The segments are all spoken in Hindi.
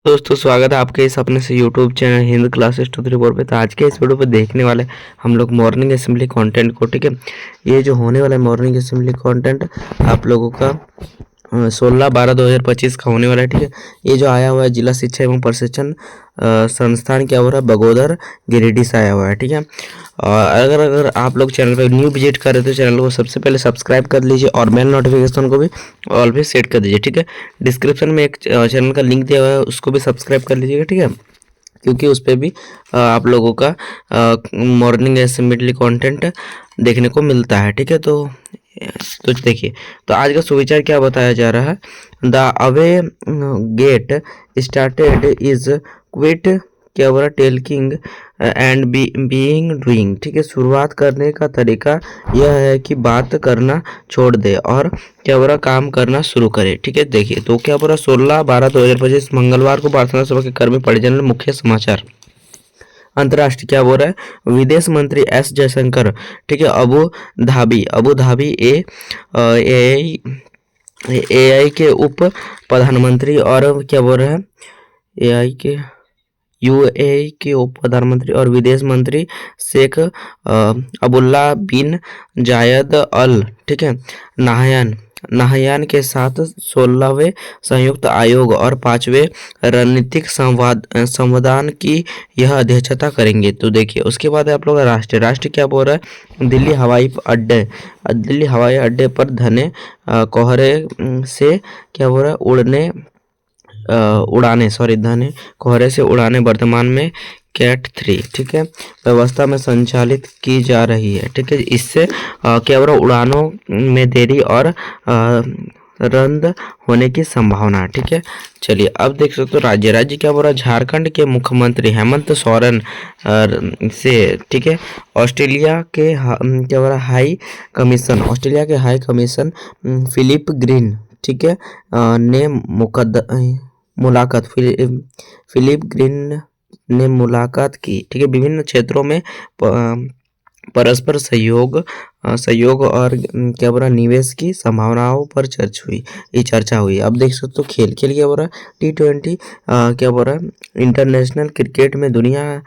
दोस्तों स्वागत है आपके इस अपने से यूट्यूब चैनल हिंद क्लासेस 234 पे। तो आज के इस वीडियो पे देखने वाले हम लोग मॉर्निंग असेंबली कंटेंट को। ठीक है, ये जो होने वाला है मॉर्निंग असेंबली कंटेंट आप लोगों का 16/12/2025 का होने वाला है। ठीक है, ये जो आया हुआ है जिला शिक्षा एवं प्रशिक्षण संस्थान क्या हो रहा है बगोदर गिरिडीह से आया हुआ है। ठीक है, और अगर आप लोग चैनल पर न्यू विजिट कर रहे हो तो चैनल को सबसे पहले सब्सक्राइब कर लीजिए और बेल नोटिफिकेशन को भी ऑल पे सेट कर दीजिए। ठीक है, डिस्क्रिप्शन में एक चैनल का लिंक दिया हुआ है, उसको भी सब्सक्राइब कर लीजिएगा। ठीक है, क्योंकि उस पर भी आप लोगों का मॉर्निंग असेंबली कंटेंट देखने को मिलता है। ठीक है, तो देखिए, तो आज का सुविचार क्या बताया जा रहा है। The away get started is quit क्या बोला टेल्किंग एंड बीइंग डूइंग। ठीक है, शुरुआत करने का तरीका यह है कि बात करना छोड़ दे और क्या बोला काम करना शुरू करे। ठीक है, देखिए तो क्या बोला 16/12/2025 मंगलवार को प्रार्थना सभा के कर्मी परिजन मुख्य समाचार। अंतर्राष्ट्रीय क्या बोल रहा है विदेश मंत्री एस जयशंकर। ठीक है, अबू धाबी एआई के उप प्रधानमंत्री और क्या बोल रहे हैं एआई के यूएई के उप प्रधानमंत्री और विदेश मंत्री शेख अब्दुल्ला बिन जायद अल ठीक है नाहयान के साथ 16वें संयुक्त आयोग और 5वें रणनीतिक संवादान की यह अध्यक्षता करेंगे। तो देखिए उसके बाद आप लोग राष्ट्र क्या बोल रहा है दिल्ली हवाई अड्डे पर घने कोहरे से क्या बोल रहा है धने कोहरे से उड़ाने वर्तमान में कैट 3 ठीक है व्यवस्था में संचालित की जा रही है। ठीक है, इससे क्या बोला उड़ानों में देरी और रद्द होने की संभावना है। ठीक है, चलिए अब देख सकते हो राज्य क्या बोल रहा है झारखंड के मुख्यमंत्री हेमंत सोरेन से ठीक है ऑस्ट्रेलिया के क्या बोल रहा ऑस्ट्रेलिया के हाई कमीशन फिलिप ग्रीन ठीक है ने फिलिप ग्रीन ने मुलाकात की। ठीक है, विभिन्न क्षेत्रों में परस्पर सहयोग और क्या बोला निवेश की संभावनाओं पर चर्चा हुई। अब देख सकते हो खेल क्या बोल रहा है T20 क्या बोल रहा है इंटरनेशनल क्रिकेट में दुनिया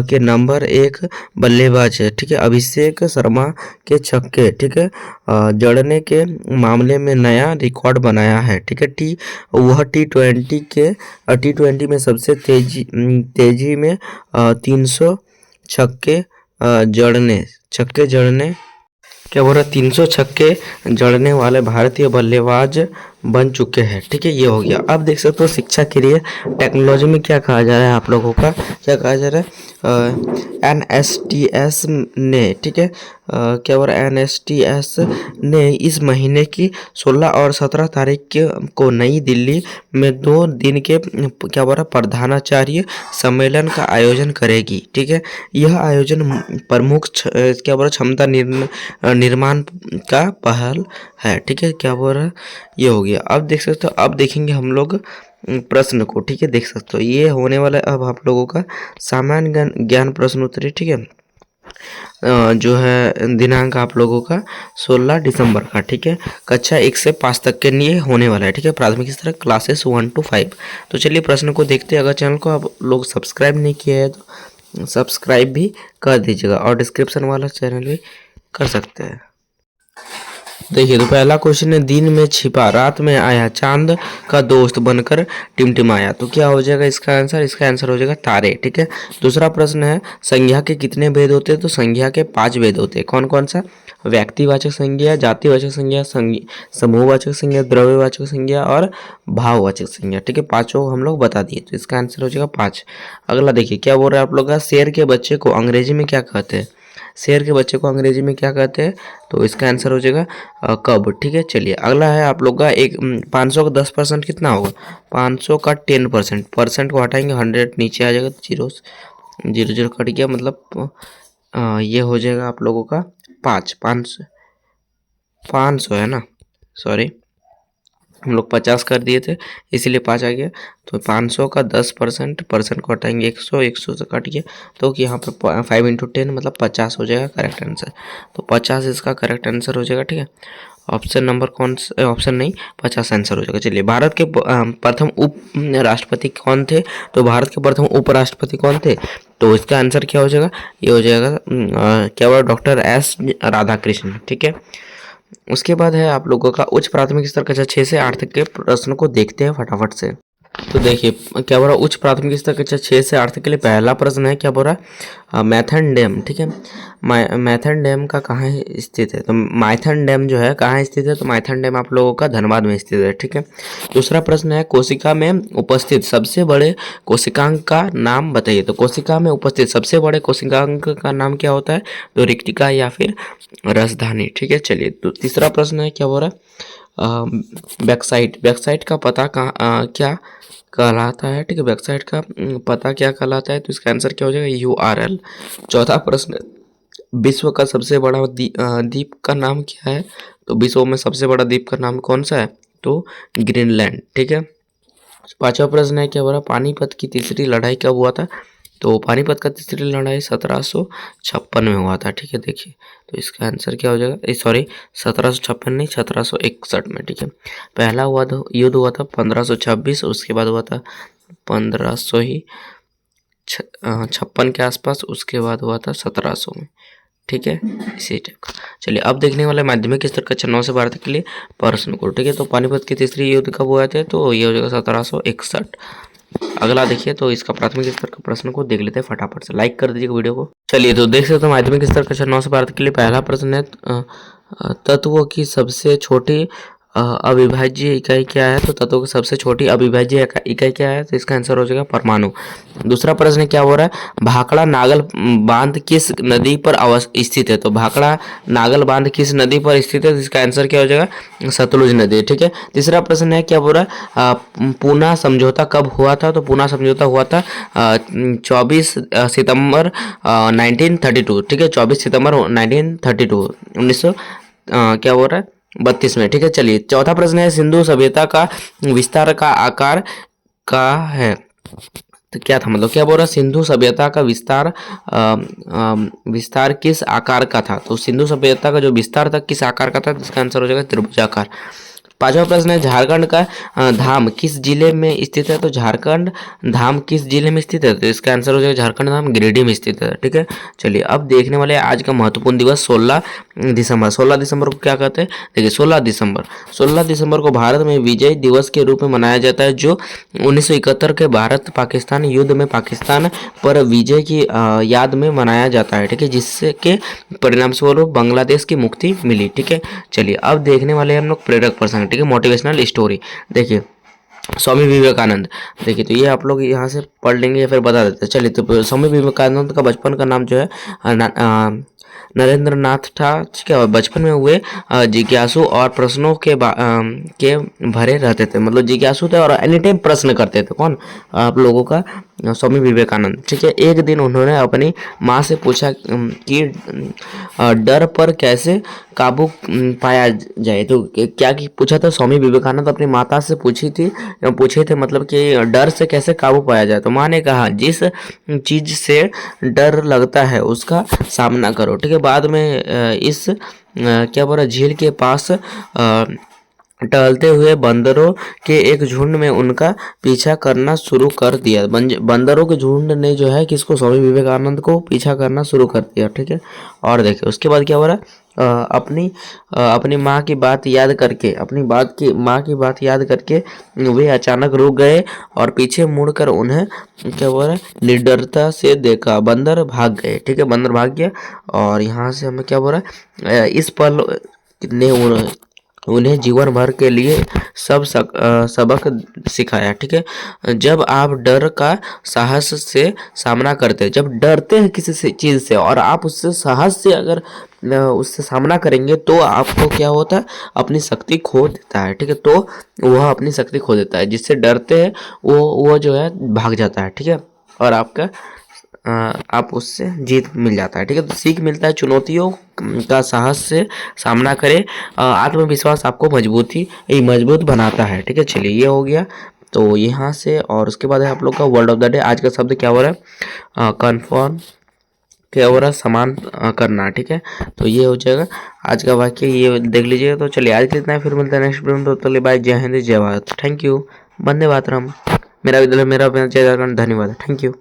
के नंबर 1 बल्लेबाज है। ठीक है, अभिषेक शर्मा के छक्के ठीक है जड़ने के मामले में नया रिकॉर्ड बनाया है। ठीक है, T20 में सबसे तेजी में 300 छक्के जड़ने क्या बोल रहा 300 छक्के जड़ने वाले भारतीय बल्लेबाज बन चुके हैं। ठीक है, ये हो गया। अब देख सकते हो शिक्षा के लिए टेक्नोलॉजी में क्या कहा जा रहा है आप लोगों का क्या कहा जा रहा है NSTS ने ठीक है क्या बोल रहा है NSTS ने इस महीने की 16 और 17 तारीख को नई दिल्ली में 2 दिन के क्या बोल रहा प्रधानाचार्य सम्मेलन का आयोजन करेगी। ठीक है, यह आयोजन प्रमुख क्या बोल रहा क्षमता निर्माण का पहल है। ठीक है, क्या बोल रहा है ये हो गया। अब देख सकते हो अब देखेंगे हम लोग प्रश्न को। ठीक है, देख सकते हो ये होने वाला है अब आप लोगों का सामान्य ज्ञान प्रश्न उत्तरी। ठीक है, जो है दिनांक आप लोगों का 16 दिसंबर का। ठीक है, कक्षा 1 से 5 तक के लिए होने वाला है। ठीक है, प्राथमिक स्तर क्लासेस 1 to 5। तो चलिए प्रश्न को देखते हैं। अगर चैनल को आप लोग सब्सक्राइब नहीं किया है तो सब्सक्राइब भी कर दीजिएगा और डिस्क्रिप्शन वाला चैनल भी कर सकते हैं। देखिए तो पहला क्वेश्चन है दिन में छिपा रात में आया चांद का दोस्त बनकर टिमटिमाया। तो क्या हो जाएगा इसका आंसर हो जाएगा तारे। ठीक है, दूसरा प्रश्न है संज्ञा के कितने भेद होते हैं। तो संज्ञा के 5 भेद होते हैं। कौन कौन सा व्यक्तिवाचक संज्ञा जातिवाचक संज्ञा समूहवाचक संज्ञा द्रव्यवाचक संज्ञा और भाववाचक संज्ञा। ठीक है, पांचों हम लोग बता दिए। तो इसका आंसर हो जाएगा 5। अगला देखिए क्या बोल रहा है आप लोग का शेर के बच्चे को अंग्रेजी में क्या कहते हैं। शेर के बच्चे को अंग्रेजी में क्या कहते हैं। तो इसका आंसर हो जाएगा कब। ठीक है, चलिए अगला है आप लोग का 500 का 10% कितना होगा। 500 का 10% परसेंट को हटाएंगे 100 नीचे आ जाएगा। 0 कट गया मतलब ये हो जाएगा आप लोगों का 500 है ना, सॉरी हम लोग 50 कर दिए थे इसीलिए 5 आ गया। तो 500 का 10% को हटाएंगे 100 से कट गया तो कि यहाँ पे 5 × 10 मतलब 50 हो जाएगा करेक्ट आंसर। तो 50 इसका करेक्ट आंसर हो जाएगा। ठीक है, ऑप्शन नंबर कौन सा, ऑप्शन नहीं 50 आंसर हो जाएगा। चलिए, भारत के प्रथम उप राष्ट्रपति कौन थे? तो भारत के प्रथम उपराष्ट्रपति कौन थे? तो इसका आंसर क्या हो जाएगा? ये हो जाएगा क्या हुआ, डॉक्टर एस राधाकृष्ण। ठीक है, उसके बाद है आप लोगों का उच्च प्राथमिक स्तर कक्षा 6 से 8 तक के प्रश्न को देखते हैं फटाफट से। तो देखिए क्या बोल रहा है, उच्च प्राथमिक स्तर कक्षा 6 से 8 तक के लिए पहला प्रश्न है, क्या बोल रहा है, मैथन डैम। ठीक है, मैथन डैम का कहाँ स्थित है? तो माइथन डैम जो है कहाँ स्थित है? तो माइथन डैम आप लोगों का धनबाद में स्थित है। ठीक है, दूसरा प्रश्न है, कोशिका में उपस्थित सबसे बड़े कोशिकांग का नाम बताइए। तो कोशिका में उपस्थित सबसे बड़े कोशिकांग का नाम क्या होता है? तो रिक्तिका या फिर राजधानी। ठीक है, चलिए तो तीसरा प्रश्न है, क्या बोल रहा है, बैकसाइट का पता कहाँ क्या कहलाता है? ठीक है, वेबसाइट का पता क्या कहलाता है? तो इसका आंसर क्या हो जाएगा? URL। चौथा प्रश्न, विश्व का सबसे बड़ा द्वीप का नाम क्या है? तो विश्व में सबसे बड़ा द्वीप का नाम कौन सा है? तो ग्रीनलैंड। ठीक है, पांचवा प्रश्न है, क्या बोला, पानीपत की तीसरी लड़ाई कब हुआ था? तो पानीपत का तीसरी लड़ाई 1756 में हुआ था। ठीक है, देखिए तो इसका आंसर क्या हो जाएगा, सॉरी 1756 नहीं 1761 में। ठीक है, पहला युद्ध हुआ था 1526, उसके बाद हुआ था 1500 ही 56 के आसपास, उसके बाद हुआ था 1700 में। ठीक है, इसी टाइप का। चलिए अब देखने वाले माध्यमिक स्तर कक्षा 9 से 12 तक के लिए प्रश्न को। ठीक है, तो पानीपत की तीसरी युद्ध कब हुए थे? तो ये हो जाएगा 1761। अगला देखिए, तो इसका प्राथमिक स्तर का प्रश्न को देख लेते हैं फटाफट से, लाइक कर दीजिए वीडियो को। चलिए तो देख सकते हो माध्यमिक स्तर कक्षा 9 से 12 तक के लिए पहला प्रश्न है, तत्वों की सबसे छोटी अविभाज्य इकाई क्या है? तो तत्वों की सबसे छोटी अविभाज्य इकाई क्या है? तो इसका आंसर हो जाएगा परमाणु। दूसरा प्रश्न क्या हो रहा है, भाखड़ा नागल बांध किस नदी पर स्थित है? तो भाखड़ा नागल बांध किस नदी पर स्थित है? तो इसका आंसर क्या हो जाएगा? सतलुज नदी। ठीक है, तीसरा प्रश्न है, क्या बोल रहा है, पूना समझौता कब हुआ था? तो पूना समझौता हुआ था 24 सितंबर 1932। ठीक है, 24 सितंबर 1932 1900 क्या बोल रहा है 32 में। ठीक है, चलिए चौथा प्रश्न है, सिंधु सभ्यता का विस्तार का आकार का है? तो क्या था, मतलब क्या बोल रहा है, सिंधु सभ्यता का विस्तार किस आकार का था? तो सिंधु सभ्यता का जो विस्तार था किस आकार का था? इसका आंसर हो जाएगा त्रिभुजाकार। पांचवा प्रश्न है, झारखंड का धाम किस जिले में स्थित है? तो झारखंड धाम किस जिले में स्थित है? तो इसका आंसर हो जाएगा झारखंड धाम गिरिडीह में स्थित है। ठीक है, चलिए अब देखने वाले आज का महत्वपूर्ण दिवस 16 दिसंबर। 16 दिसंबर को क्या कहते हैं? देखिए 16 दिसंबर को भारत में विजय दिवस के रूप में मनाया जाता है, जो 1971 के भारत पाकिस्तान युद्ध में पाकिस्तान पर विजय की याद में मनाया जाता है। ठीक है, जिससे के परिणाम स्वरूप बांग्लादेश की मुक्ति मिली। ठीक है, चलिए अब देखने वाले हम लोग प्रेरक प्रसंग। ठीक है, मोटिवेशनल स्टोरी। देखिए स्वामी विवेकानंद, देखिए तो ये आप लोग यहाँ से पढ़ लेंगे या फिर बता देते हैं। चलिए तो स्वामी विवेकानंद का बचपन का नाम जो है नरेंद्र नाथ था। ठीक है, बचपन में हुए जिज्ञासु और प्रश्नों के भरे रहते थे, मतलब जिज्ञासु थे और एनी टाइम प्रश्न करते थे। कौन? आप लोगों का स्वामी विवेकानंद। ठीक है, एक दिन उन्होंने अपनी माँ से पूछा कि डर पर कैसे काबू पाया जाए। तो क्या पूछा था स्वामी विवेकानंद अपनी माता से पूछे थे, मतलब कि डर से कैसे काबू पाया जाए। तो माँ ने कहा, जिस चीज से डर लगता है उसका सामना करो। ठीक है, बाद में इस क्या बोला, झील के पास टहलते हुए बंदरों के एक झुंड में उनका पीछा करना शुरू कर दिया। बंदरों के झुंड ने जो है किसको, स्वामी विवेकानंद को पीछा करना शुरू कर दिया। ठीक है, और देखिए उसके बाद क्या हो रहा है, अपनी माँ की बात याद करके माँ की बात याद करके वे अचानक रुक गए और पीछे मुड़कर उन्हें क्या बोल रहा है, निडरता से देखा। बंदर भाग गए। ठीक है, बंदर भाग गया और यहाँ से हमें क्या बोल रहा है, इस पल ने उन्हें जीवन भर के लिए सबक सिखाया। ठीक है, जब आप डर का साहस से सामना करते हैं, जब डरते हैं किसी चीज़ से और आप उससे साहस से अगर उससे सामना करेंगे तो आपको क्या होता है, अपनी शक्ति खो देता है। ठीक है, तो वह अपनी शक्ति खो देता है, जिससे डरते हैं वो जो है भाग जाता है। ठीक है, और आप उससे जीत मिल जाता है। ठीक है, तो सीख मिलता है, चुनौतियों का साहस से सामना करें, आत्मविश्वास आपको मजबूत बनाता है। ठीक है, चलिए ये हो गया तो यहाँ से, और उसके बाद है आप लोग का वर्ड ऑफ द डे। आज का शब्द क्या हो रहा है, कन्फर्म क्या हो रहा है, समान करना। ठीक है, तो ये हो जाएगा आज का वाक्य ये देख लीजिए। तो चलिए आज के इतना है, फिर मिलते हैं नेक्स्ट वीडियो में। तो चलिए बाय, जय हिंद जय भारत, थैंक यू, वंदे मातरम। मेरा विद्यालय मेरा जय झारखंड, धन्यवाद, थैंक यू।